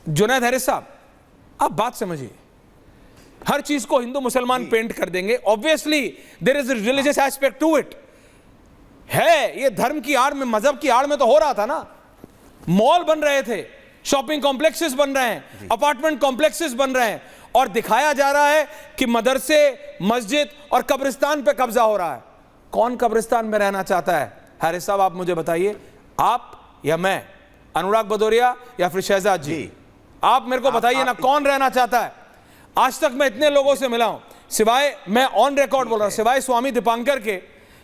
Junaid Harris साहब, आप बात समझिए, हर चीज को हिंदू मुसलमान पेंट कर देंगे। Obviously there is religious aspect to it. है ये धर्म की आड़ में, मजहब की आड़ में तो हो रहा था ना। मॉल बन रहे थे, शॉपिंग कॉम्प्लेक्सेस बन रहे हैं, अपार्टमेंट कॉम्प्लेक्सेस बन रहे हैं, और दिखाया जा रहा है कि मदरसे, मस्जिद और कब्रिस्तान पे कब्जा हो रहा है। कौन कब्रिस्तान में रहना चाहता है? हैरिस साहब आप मुझे बताइए, आप या मैं, अनुराग भदौरिया या फिर शहजाद जी? आप मेरे को बताइए ना, कौन रहना चाहता है? आज तक मैं इतने लोगों से मिला हूं, सिवाय, मैं ऑन रिकॉर्ड बोल रहा हूं, सिवाय स्वामी दीपांकर के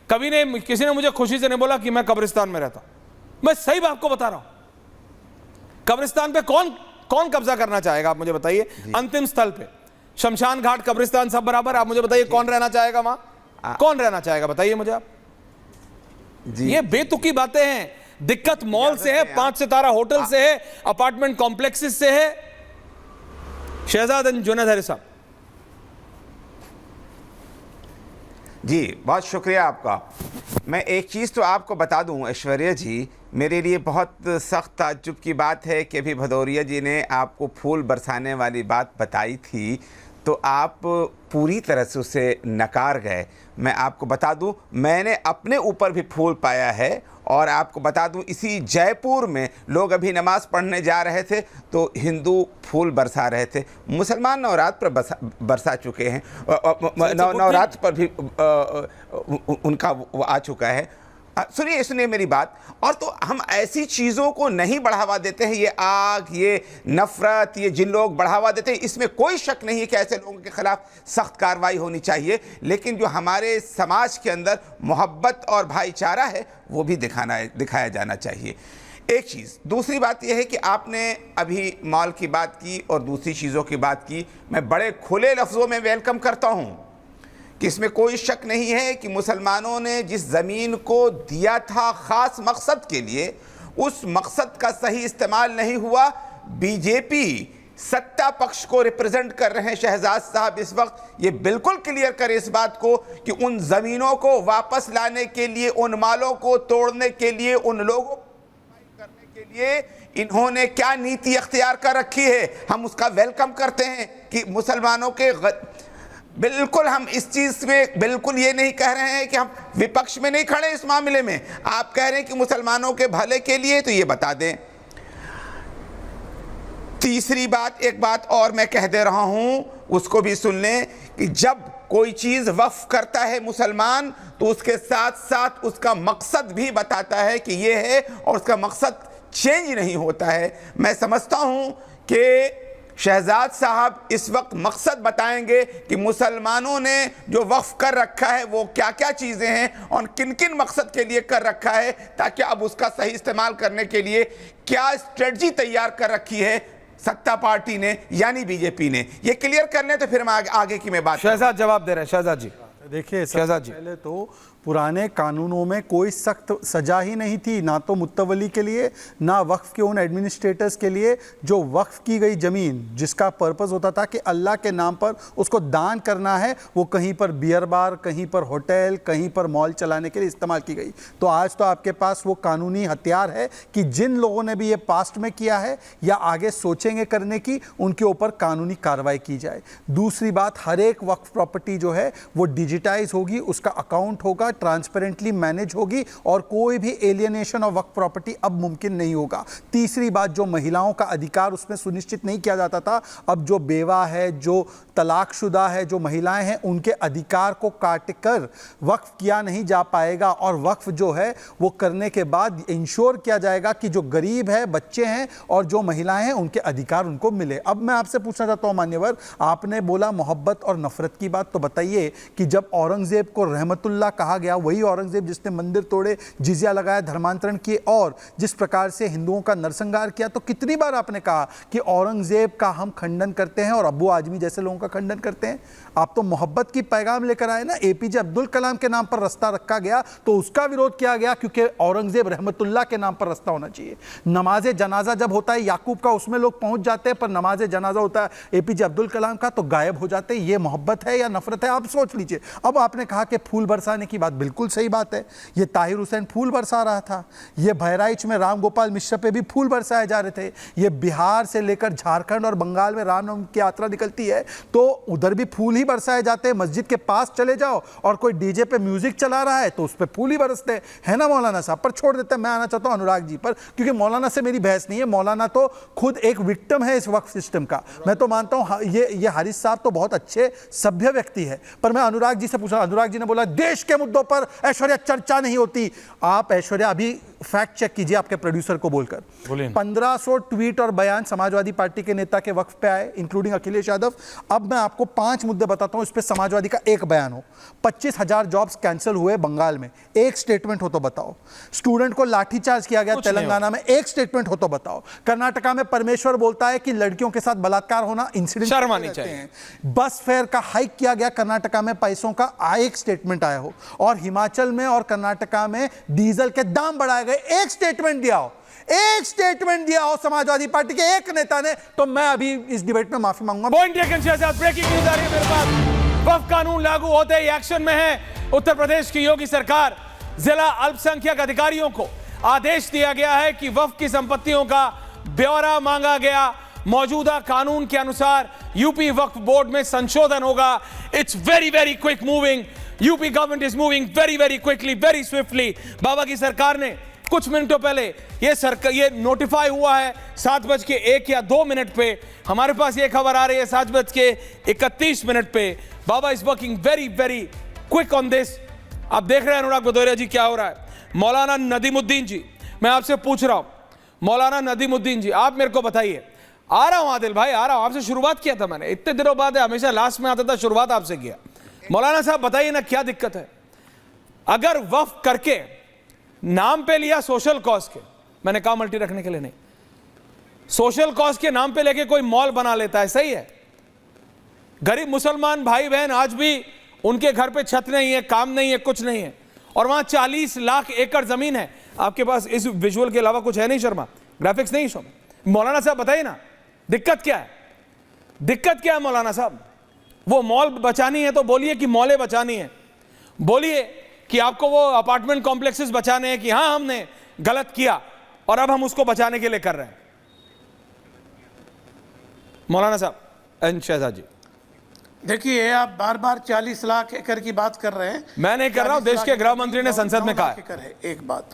कभी ने, किसी ने मुझे खुशी से नहीं बोला कि मैं कब्रिस्तान में रहता हूं। मैं सही बात को बता रहा हूं। कब्रिस्तान पे कौन कब्जा करना चाहेगा? आप मुझे बताइए। अंतिम स्थल पे, शमशान घाट, कब्रिस्तान सब बराबर। आप मुझे बताइए कौन रहना चाहेगा वहां? कौन रहना चाहेगा बताइए मुझे आप। ये बेतुकी बातें हैं। दिक्कत मॉल से है, 5 सितारा होटल से है, अपार्टमेंट कॉम्प्लेक्सेस से है। शहजाद जुनैद हैरिस साहब जी, बहुत शुक्रिया आपका। मैं एक चीज़ तो आपको बता दूं ऐश्वर्या जी, मेरे लिए बहुत सख्त ताज्जुब की बात है कि अभी भदौरिया जी ने आपको फूल बरसाने वाली बात बताई थी तो आप पूरी तरह से उसे नकार गए। मैं आपको बता दूं, मैंने अपने ऊपर भी फूल पाया है, और आपको बता दूं इसी जयपुर में लोग अभी नमाज़ पढ़ने जा रहे थे तो हिंदू फूल बरसा रहे थे। मुसलमान नवरात्र पर बरसा चुके हैं, नवरात्र पर भी उनका वो आ चुका है। सुनिए मेरी बात। और तो हम ऐसी चीज़ों को नहीं बढ़ावा देते हैं, ये आग, ये नफ़रत, ये जिन लोग बढ़ावा देते हैं, इसमें कोई शक नहीं है कि ऐसे लोगों के खिलाफ सख्त कार्रवाई होनी चाहिए। लेकिन जो हमारे समाज के अंदर मोहब्बत और भाईचारा है वो भी दिखाया जाना चाहिए। एक चीज़। दूसरी बात यह है कि आपने अभी मॉल की बात की और दूसरी चीज़ों की बात की। मैं बड़े खुले लफ्ज़ों में वेलकम करता हूँ कि इसमें कोई शक नहीं है कि मुसलमानों ने जिस ज़मीन को दिया था ख़ास मकसद के लिए, उस मकसद का सही इस्तेमाल नहीं हुआ। बीजेपी सत्ता पक्ष को रिप्रेजेंट कर रहे हैं शहजाद साहब इस वक्त, ये बिल्कुल क्लियर करें इस बात को कि उन ज़मीनों को वापस लाने के लिए, उन मालों को तोड़ने के लिए, उन लोगों करने के लिए इन्होंने क्या नीति अख्तियार कर रखी है। हम उसका वेलकम करते हैं कि मुसलमानों के बिल्कुल, हम इस चीज़ में बिल्कुल ये नहीं कह रहे हैं कि हम विपक्ष में नहीं खड़े इस मामले में। आप कह रहे हैं कि मुसलमानों के भले के लिए, तो ये बता दें। तीसरी बात, एक बात और मैं कह दे रहा हूं, उसको भी सुन लें कि जब कोई चीज़ वक्फ करता है मुसलमान तो उसके साथ साथ उसका मकसद भी बताता है कि ये है, और उसका मकसद चेंज नहीं होता है। मैं समझता हूं कि शहजाद साहब इस वक्त मकसद बताएंगे कि मुसलमानों ने जो वक्फ कर रखा है वो क्या क्या चीज़ें हैं और किन किन मकसद के लिए कर रखा है, ताकि अब उसका सही इस्तेमाल करने के लिए क्या स्ट्रेटजी तैयार कर रखी है सत्ता पार्टी ने यानी बीजेपी ने। ये क्लियर करने तो फिर हम आगे की मैं बात। शहजाद जवाब दे रहे हैं। शहजाद जी देखिए, शहजाद जी, पहले तो पुराने कानूनों में कोई सख्त सजा ही नहीं थी, ना तो मुत्तवली के लिए, ना वक्फ के उन एडमिनिस्ट्रेटर्स के लिए जो वक्फ की गई ज़मीन जिसका पर्पस होता था कि अल्लाह के नाम पर उसको दान करना है, वो कहीं पर बियर बार, कहीं पर होटल, कहीं पर मॉल चलाने के लिए इस्तेमाल की गई। तो आज तो आपके पास वो कानूनी हथियार है कि जिन लोगों ने भी ये पास्ट में किया है या आगे सोचेंगे करने की, उनके ऊपर कानूनी कार्रवाई की जाए। दूसरी बात, हर एक वक्फ प्रॉपर्टी जो है वो डिजिटाइज होगी, उसका अकाउंट होगा, ट्रांसपेरेंटली मैनेज होगी, और कोई भी एलियनेशन ऑफ वक्फ प्रॉपर्टी अब मुमकिन नहीं होगा। तीसरी बात, जो महिलाओं का अधिकार उसमें सुनिश्चित नहीं किया जाता था, अब जो बेवा है, जो तलाकशुदा है, जो महिलाएं हैं, उनके अधिकार को काट कर वक्फ किया नहीं जा पाएगा, और वक्फ जो है वो करने के बाद इंश्योर किया जाएगा कि जो गरीब है, बच्चे हैं और जो महिलाएं हैं, उनके अधिकार उनको मिले। अब मैं आपसे पूछना चाहता हूं मान्यवर, आपने बोला मोहब्बत और नफरत की बात, तो बताइए कि जब औरंगजेब को रहमतुल्लाह कहा गया, वही औरंगजेब जिसने मंदिर तोड़े, जिजिया लगाया, धर्मांतरण किए और जिस प्रकार से हिंदुओं का नरसंहार किया, तो कितनी बार आपने कहा कि औरंगजेब का हम खंडन करते हैं और अब्बू आजमी जैसे लोगों का खंडन करते हैं। आप तो मोहब्बत की पैगाम लेकर आए ना। एपीजे अब्दुल कलाम के नाम पर रास्ता रखा गया तो उसका विरोध किया गया क्योंकि औरंगजेब रहमतुल्लाह के नाम पर रास्ता होना चाहिए। नमाज जनाजा जब होता है याकूब का, उसमें लोग पहुंच जाते हैं, पर नमाज जनाजा होता है एपीजे अब्दुल कलाम का तो गायब हो जाते हैं। ये मोहब्बत है या नफरत है, आप सोच लीजिए। अब आपने कहा कि फूल बरसाने की बात, बात बिल्कुल सही बात है। ये ताहिर हुसैन फूल बरसा रहा था, ये बहराइच में राम गोपाल मिश्रा पे भी फूल बरसाए जा रहे थे, ये बिहार से लेकर झारखंड और बंगाल में रामनवमी की यात्रा निकलती है तो उधर भी फूल ही बरसाए जाते हैं। मस्जिद के पास चले जाओ और कोई डीजे पे म्यूजिक चला रहा है तो उस पर फूल ही बरसते हैं ना मौलाना साहब। पर छोड़ देते हैं, मैं आना चाहता हूं अनुराग जी पर, क्योंकि मौलाना से मेरी बहस नहीं है। मौलाना तो खुद एक विक्टिम है इस वक्फ सिस्टम का। मैं तो मानता हूं ये हारिस साहब तो बहुत अच्छे सभ्य व्यक्ति है, पर मैं अनुराग जी से पूछा, अनुराग जी ने बोला देश के मुद्दों पर ऐश्वर्या चर्चा नहीं होती। आप ऐश्वर्या अभी फैक्ट चेक कीजिए आपके प्रोड्यूसर को बोलकर, 1500 ट्वीट और बयान समाजवादी पार्टी के नेता के वक्फ पे आए, इंक्लूडिंग अखिलेश यादव। अब मैं आपको 5 मुद्दे बताता हूं, इस पे समाजवादी का एक बयान हो। 25,000 जॉब्स कैंसिल हुए बंगाल में, एक स्टेटमेंट हो तो बताओ। स्टूडेंट को लाठीचार्ज किया गया तेलंगाना में, एक स्टेटमेंट हो तो बताओ। कर्नाटका में परमेश्वर बोलता है कि लड़कियों के साथ बलात्कार होना इंसिडेंट शर्म आनी चाहिए। बस फेयर का हाइक किया गया कर्नाटका में, पैसों का एक स्टेटमेंट आया हो। और हिमाचल में और कर्नाटका में डीजल के दाम बढ़ाए गए, एक स्टेटमेंट दिया हो, एक स्टेटमेंट दिया हो समाजवादी पार्टी के एक नेता ने, तो मैं अभी इस डिबेट में माफी मांगूंगा। Point taken Shehzad, breaking news आ रही है मेरे पास। वक्फ कानून लागू होते ही एक्शन में है उत्तर प्रदेश की योगी सरकार। जिला अल्पसंख्यक अधिकारियों को आदेश दिया गया है कि वक्फ की संपत्तियों का ब्यौरा मांगा गया। मौजूदा कानून के अनुसार यूपी वक्फ बोर्ड में संशोधन होगा। It's very very quick moving. UP government is moving very very quickly, very swiftly. बाबा की सरकार ने कुछ मिनटों पहले ये नोटिफाई हुआ है 7:01 या 2 मिनट पे। हमारे पास ये खबर आ रही है 7:31 पे। Baba is working very very quick on this. आप देख रहे हैं अनुराग भदौरिया जी क्या हो रहा है। मौलाना नदीमुद्दीन जी, मैं आपसे पूछ रहा हूं, मौलाना नदीमुद्दीन जी आप मेरे को बताइए। आ रहा हूं आदिल भाई, आ रहा हूं, आपसे शुरुआत किया था मैंने, इतने दिनों बाद है, हमेशा लास्ट में आता था, शुरुआत आपसे किया। मौलाना साहब बताइए ना क्या दिक्कत है। अगर वक्फ करके नाम पे लिया सोशल कॉज के, मैंने कहा मल्टी रखने के लिए नहीं, सोशल कॉज के नाम पे लेके कोई मॉल बना लेता है, सही है। गरीब मुसलमान भाई बहन आज भी उनके घर पे छत नहीं है, काम नहीं है, कुछ नहीं है, और वहां 40 लाख एकड़ जमीन है। आपके पास इस विजुअल के अलावा कुछ है नहीं शर्मा, ग्राफिक्स नहीं शो। मौलाना साहब बताइए ना दिक्कत क्या है, दिक्कत क्या है मौलाना साहब। वो मॉल बचानी है तो बोलिए कि मॉलें बचानी है, बोलिए कि आपको वो अपार्टमेंट कॉम्प्लेक्सेस बचाने हैं कि हाँ हमने गलत किया और अब हम उसको बचाने के लिए कर रहे हैं। मौलाना साहब शहजाद जी, देखिए आप बार बार 40 लाख एकड़ की बात कर रहे हैं। मैं नहीं कर रहा हूं, देश के गृह मंत्री ने संसद में कहा है। एक बात,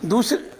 दूसरी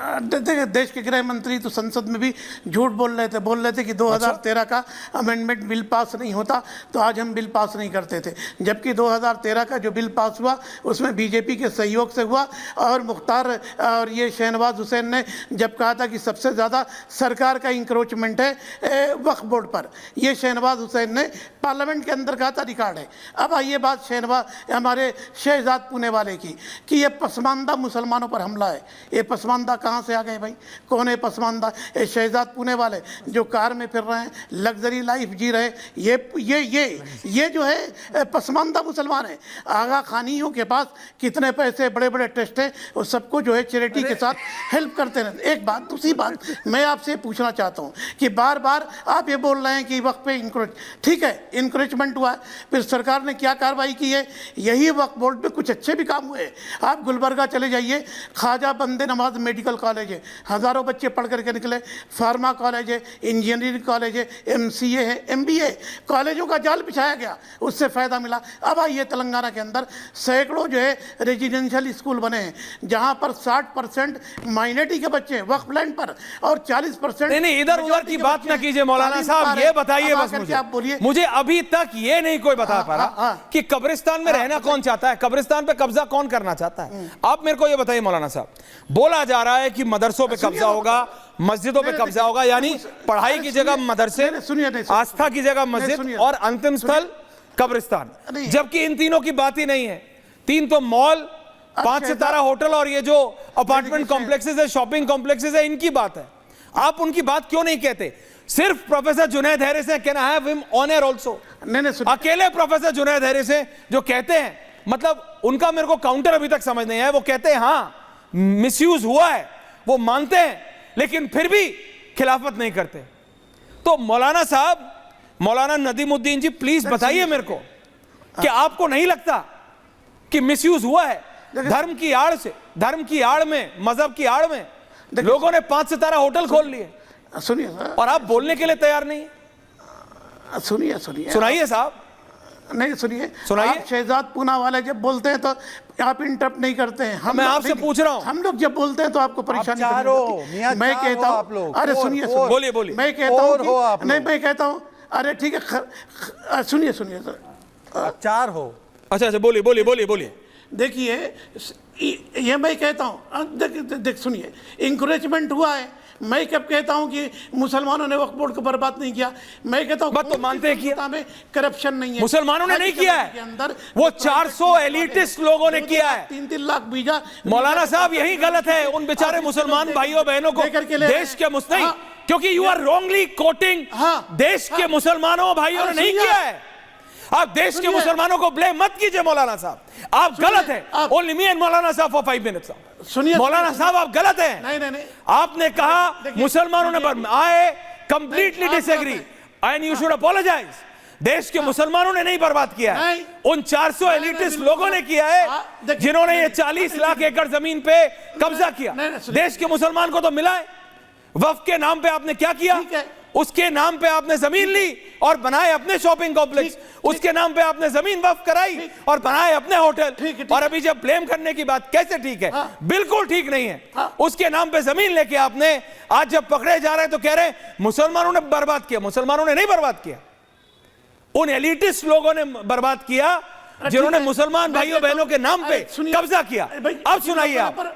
देखिए देश के गृह मंत्री तो संसद में भी झूठ बोल रहे थे कि 2013 का अमेंडमेंट बिल पास नहीं होता तो आज हम बिल पास नहीं करते थे, जबकि 2013 का जो बिल पास हुआ उसमें बीजेपी के सहयोग से हुआ। और मुख्तार और ये शहनवाज हुसैन ने जब कहा था कि सबसे ज़्यादा सरकार का इंक्रोचमेंट है वक्फ बोर्ड पर, ये शहनवाज हुसैन ने पार्लियामेंट के अंदर कहा था, रिकॉर्ड है। अब आइए बात शहनवाज हमारे शहजाद पुणे वाले की कि ये पसमानदा मुसलमानों पर हमला है। ये पसमानदा कहाँ से आ गए भाई, कौन है पसमानदा? ये शहजाद पुणे वाले जो कार में फिर रहे हैं, लग्जरी लाइफ जी रहे, ये जो है पसमानदा मुसलमान है। आगा खानियों के पास कितने पैसे, बड़े बड़े ट्रस्ट हैं, वो सबको जो है चैरिटी के साथ हेल्प करते रहते। एक बात, दूसरी बात मैं आपसे पूछना चाहता हूँ कि बार बार आप ये बोल रहे हैं कि वक्त पे इंक्रोच, ठीक है इंक्रोचमेंट हुआ है, फिर सरकार ने क्या कार्रवाई की है? यही वक्त बोर्ड पे कुछ अच्छे भी काम हुए। आप गुलबर्गा चले जाइए, ख्वाजा बंदे नवाज मेडिकल कॉलेज है, हज़ारों बच्चे पढ़ करके निकले। फार्मा कॉलेज है, इंजीनियरिंग कॉलेज है, MCA है, MBA कॉलेजों का जाल बिछाया गया, उससे फ़ायदा मिला। अब आइए तेलंगाना के अंदर सैकड़ों जो है रेजिडेंशियल स्कूल बने हैं जहां पर 60% माइनॉरिटी के बच्चे हैं वक्फ लैंड पर और 40% नहीं इधर उधर की बात ना कीजिए मौलाना साहब, ये बताइए बस मुझे, आप बोलिए। मुझे अभी तक ये नहीं कोई बता पा रहा कि कब्रिस्तान में रहना कौन चाहता है, कब्रिस्तान पे कब्जा कौन करना चाहता है। आप मेरे को ये बताइए मौलाना साहब, बोला जा रहा है कि मदरसों पे कब्जा होगा, मस्जिदों पे कब्जा होगा, यानी पढ़ाई की जगह मदरसे, आस्था की जगह मस्जिद और अंतिम स्थल कब्रिस्तान, जबकि इन तीनों की बात ही नहीं है। 3 तो मॉल, 5 सितारा होटल और ये जो अपार्टमेंट कॉम्प्लेक्सेस है, शॉपिंग कॉम्प्लेक्सेस है, इनकी बात है। आप उनकी बात क्यों नहीं कहते? सिर्फ प्रोफेसर जुनैद हैरिस है, can I have him on air also? अकेले प्रोफेसर जुनैद हैरिस है जो कहते हैं, मतलब उनका मेरे को काउंटर अभी तक समझ नहीं आया। वो कहते हैं हाँ मिसयूज हुआ है, वो मानते हैं, लेकिन फिर भी खिलाफत नहीं करते। तो मौलाना साहब, मौलाना नदीमुद्दीन जी प्लीज बताइए मेरे को कि आपको नहीं लगता कि मिसयूज हुआ है धर्म की आड़ से, धर्म की आड़ में, मजहब की आड़ में लोगों ने 5 सितारा होटल खोल लिए सुनिए सर, और आप बोलने के लिए तैयार नहीं है। सुनिए सुनाइए साहब, नहीं सुनिए, सुनाइए। आप शहजाद पूना वाले जब बोलते हैं तो आप इंटरप्ट नहीं करते हैं। मैं आपसे पूछ रहा हूं। हम लोग जब बोलते हैं तो आपको परेशानी आप चार करनी हो, होती है। मियां मैं चार कहता हो आप हूँ, लोग। अरे फोर, सुनिए फोर। बोलिए बोलिए। मैं कहता हूँ फोर हो आप नहीं, लोग। मैं कहता हूँ, अरे ठीक है, सुनिए सर, आप 4 हो। अच्छा बोलिए बोलिए बोलिए बोलिए। देखिए ये मैं कहता हूँ, देख सुनिए, इंकरेजमेंट हुआ है। मैं कब कहता हूँ कि मुसलमानों ने वक्फ बोर्ड को बर्बाद नहीं किया, मैं कहता हूँ बात तो मानते हैं किया, में करप्शन नहीं है, मुसलमानों ने नहीं किया के है, अंदर वो 400 एलिटिस्ट लोगों ने किया है। 3-3 लाख बीजा। मौलाना साहब यही गलत है उन बेचारे मुसलमान भाइयों बहनों को देश के मुस्लिम, क्योंकि यू आर रॉन्गली कोटिंग, देश के मुसलमानों भाइयों ने नहीं किया है। आप देश के मुसलमानों को ब्लेम मत कीजिए मौलाना साहब, आप गलत हैं। ओनली मी एंड मौलाना साहब फॉर 5 मिनट्स। सुनिए मौलाना साहब आप गलत हैं। नहीं, आपने कहा मुसलमानों ने आए, completely disagree and you should apologise. देश के मुसलमानों ने नहीं बर्बाद किया है, उन 400 एलिटिस्ट लोगों ने किया है जिन्होंने ये 40 लाख एकड़ जमीन पे कब्जा किया। देश के मुसलमान को तो मिला है। वक्फ के नाम पे आपने क्या किया? उसके नाम पे आपने जमीन ली और बनाए अपने शॉपिंग कॉम्प्लेक्स, उसके नाम पे आपने जमीन वक्फ कराई और बनाए अपने होटल। और अभी जब ब्लेम करने की बात, कैसे ठीक है? बिल्कुल ठीक नहीं है। उसके नाम पे जमीन लेके आपने आज जब पकड़े जा रहे हैं तो कह रहे हैं मुसलमानों ने बर्बाद किया। मुसलमानों ने नहीं बर्बाद किया, उन एलिटिस्ट लोगों ने बर्बाद किया जिन्होंने मुसलमान भाइयों बहनों के नाम पे कब्जा किया। अब सुनाइए, आप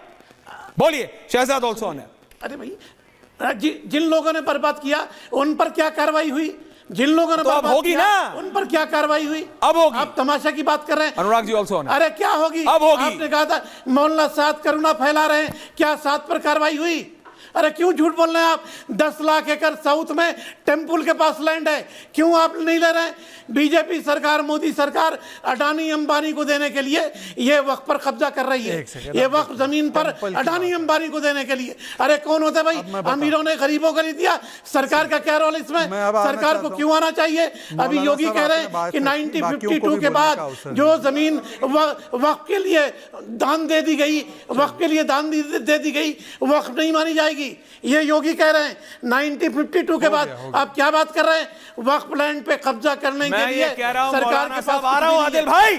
बोलिए। शहजाद ऑल्सो ऑन है। अरे भाई, जिन लोगों ने बर्बाद किया उन पर क्या कार्रवाई हुई? जिन लोगों ने तो अब होगी ना, उन पर क्या कार्रवाई हुई? अब होगी। आप तमाशा की बात कर रहे हैं। अनुराग जी ऑल्सो ऑन है। अरे क्या होगी? अब होगी। आपने कहा था मौलाना साद करुणा फैला रहे हैं, क्या साद पर कार्रवाई हुई? अरे क्यों झूठ बोल रहे हैं आप? 10 लाख एकड़ साउथ में टेम्पल के पास लैंड है, क्यों आप नहीं ले रहे? बीजेपी सरकार, मोदी सरकार अडानी अंबानी को देने के लिए ये वक्फ पर कब्जा कर रही है, ये वक्फ जमीन पर अडानी अंबानी को देने के लिए। अरे कौन होता है भाई? अमीरों ने गरीबों को नहीं दिया। सरकार का क्या रोल इसमें? सरकार को क्यों आना चाहिए? अभी योगी कह रहे हैं कि 1952 के बाद जो जमीन वक्फ के लिए दान दे दी गई, वक्फ के लिए दान दे दी गई, वक्फ नहीं मानी जाएगी। ये योगी कह रहे हैं 1952 के बाद। आप क्या बात कर रहे हैं? वक्फ लैंड पे कब्जा करने के लिए मैं ये कह रहा हूं सरकार मौलाना के पास साहब, आ रहा हूं आदिल भाई।